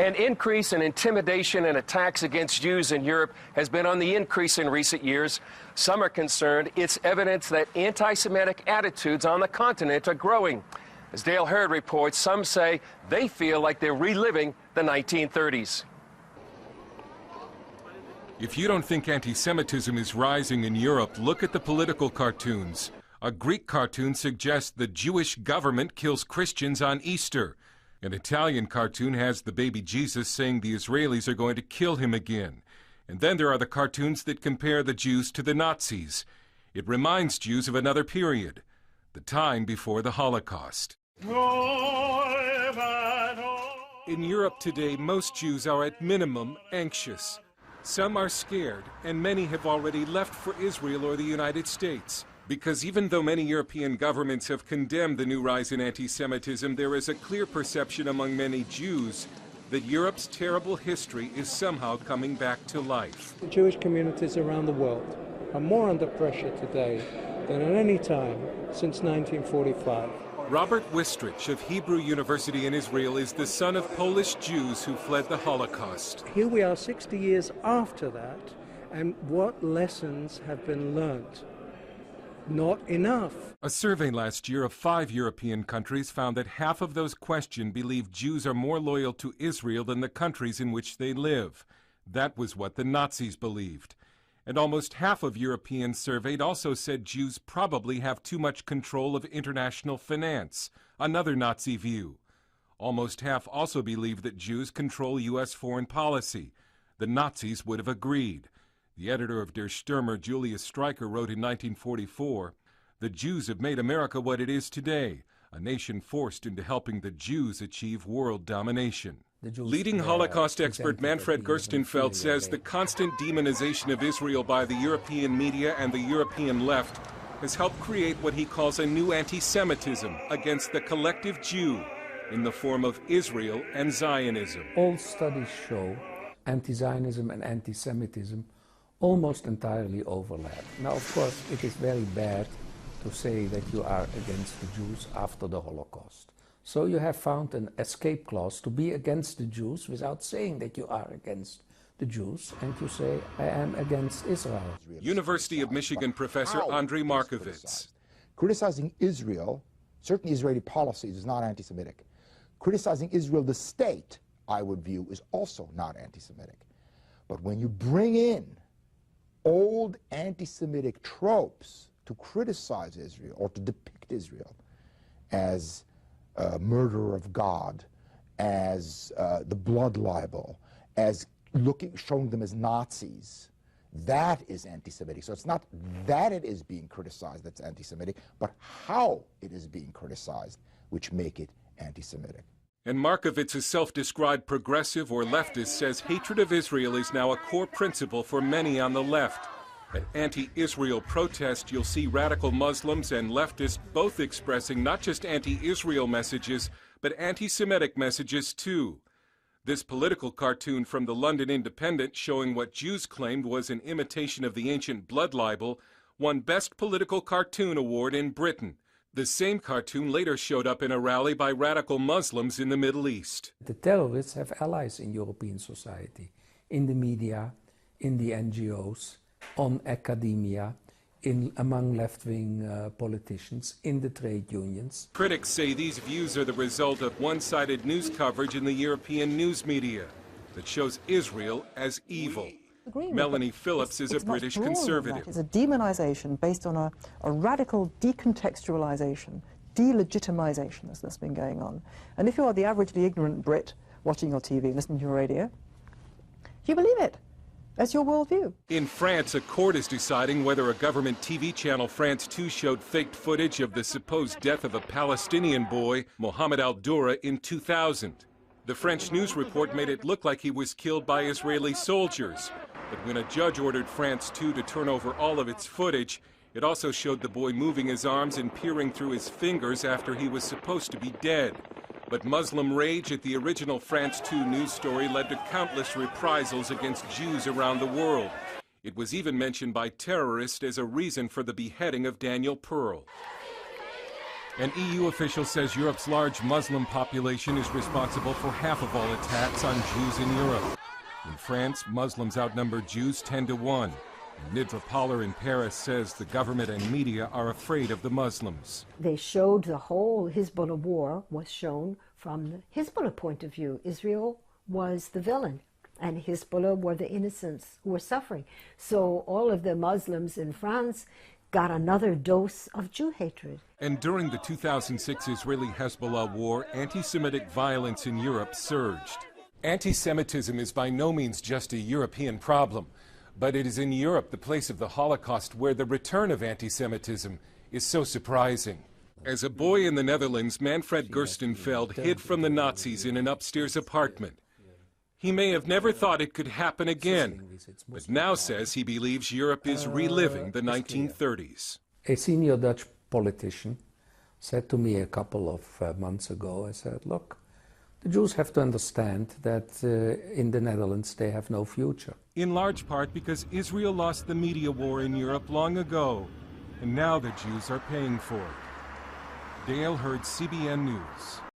An increase in intimidation and attacks against Jews in Europe has been on the increase in recent years. Some are concerned it's evidence that anti-Semitic attitudes on the continent are growing. As Dale Hurd reports, some say they feel like they're reliving the 1930s. If you don't think anti-Semitism is rising in Europe, look at the political cartoons. A Greek cartoon suggests the Jewish government kills Christians on Easter. An Italian cartoon has the baby Jesus saying the Israelis are going to kill him again. And then there are the cartoons that compare the Jews to the Nazis. It reminds Jews of another period, the time before the Holocaust. In Europe today, most Jews are at minimum anxious. Some are scared, and many have already left for Israel or the United States. Because even though many European governments have condemned the new rise in anti-Semitism, there is a clear perception among many Jews that Europe's terrible history is somehow coming back to life. The Jewish communities around the world are more under pressure today than at any time since 1945. Robert Wistrich of Hebrew University in Israel is the son of Polish Jews who fled the Holocaust. Here we are 60 years after that, and what lessons have been learnt? Not enough. A survey last year of 5 European countries found that half of those questioned believe Jews are more loyal to Israel than the countries in which they live. That was what the Nazis believed. And almost half of Europeans surveyed also said Jews probably have too much control of international finance, another Nazi view. Almost half also believe that Jews control U.S. foreign policy. The Nazis would have agreed. The editor of Der Stürmer, Julius Streicher, wrote in 1944, "The Jews have made America what it is today, a nation forced into helping the Jews achieve world domination." Leading Holocaust expert Manfred Gerstenfeld says the constant demonization of Israel by the European media and the European left has helped create what he calls a new anti-Semitism against the collective Jew in the form of Israel and Zionism. All studies show anti-Zionism and anti-Semitism almost entirely overlap. Now, of course, it is very bad to say that you are against the Jews after the Holocaust. So you have found an escape clause to be against the Jews without saying that you are against the Jews, and you say, I am against Israel. University of Michigan professor Andrei Markovits. Criticizing Israel, certain Israeli policies, is not anti-Semitic. Criticizing Israel, the state, I would view, is also not anti-Semitic. But when you bring in old anti-Semitic tropes to criticize Israel or to depict Israel as a murderer of God, as the blood libel, as showing them as Nazis, that is anti-Semitic. So it's not that it is being criticized that's anti-Semitic, but how it is being criticized which make it anti-Semitic. And Markovits, a self-described progressive or leftist, says hatred of Israel is now a core principle for many on the left. At anti-Israel protests, you'll see radical Muslims and leftists both expressing not just anti-Israel messages, but anti-Semitic messages too. This political cartoon from the London Independent, showing what Jews claimed was an imitation of the ancient blood libel, won Best Political Cartoon Award in Britain. The same cartoon later showed up in a rally by radical Muslims in the Middle East. The terrorists have allies in European society, in the media, in the NGOs, on academia, among left-wing politicians, in the trade unions. Critics say these views are the result of one-sided news coverage in the European news media that shows Israel as evil. Melanie Phillips is a British conservative. It's a demonization based on a radical decontextualization, delegitimization that's been going on. And if you are the averagely ignorant Brit watching your TV and listening to your radio, you believe it. That's your worldview. In France, a court is deciding whether a government TV channel, France 2, showed faked footage of the supposed death of a Palestinian boy, Mohammed al-Doura, in 2000. The French news report made it look like he was killed by Israeli soldiers. But when a judge ordered France 2 to turn over all of its footage, it also showed the boy moving his arms and peering through his fingers after he was supposed to be dead. But Muslim rage at the original France 2 news story led to countless reprisals against Jews around the world. It was even mentioned by terrorists as a reason for the beheading of Daniel Pearl. An EU official says Europe's large Muslim population is responsible for half of all attacks on Jews in Europe. In France, Muslims outnumber Jews 10 to 1. Nidra Poller in Paris says the government and media are afraid of the Muslims. They showed the whole Hezbollah war was shown from the Hezbollah point of view. Israel was the villain, and Hezbollah were the innocents who were suffering. So all of the Muslims in France got another dose of Jew hatred. And during the 2006 Israeli-Hezbollah war, anti-Semitic violence in Europe surged. Anti-Semitism is by no means just a European problem, but it is in Europe, the place of the Holocaust, where the return of anti-Semitism is so surprising. As a boy in the Netherlands, Manfred Gerstenfeld hid from the Nazis in an upstairs apartment. He may have never thought it could happen again, but now says he believes Europe is reliving the 1930s. A senior Dutch politician said to me a couple of months ago, I said, look, the Jews have to understand that in the Netherlands they have no future. In large part because Israel lost the media war in Europe long ago, and now the Jews are paying for it. Dale Hurd, CBN News.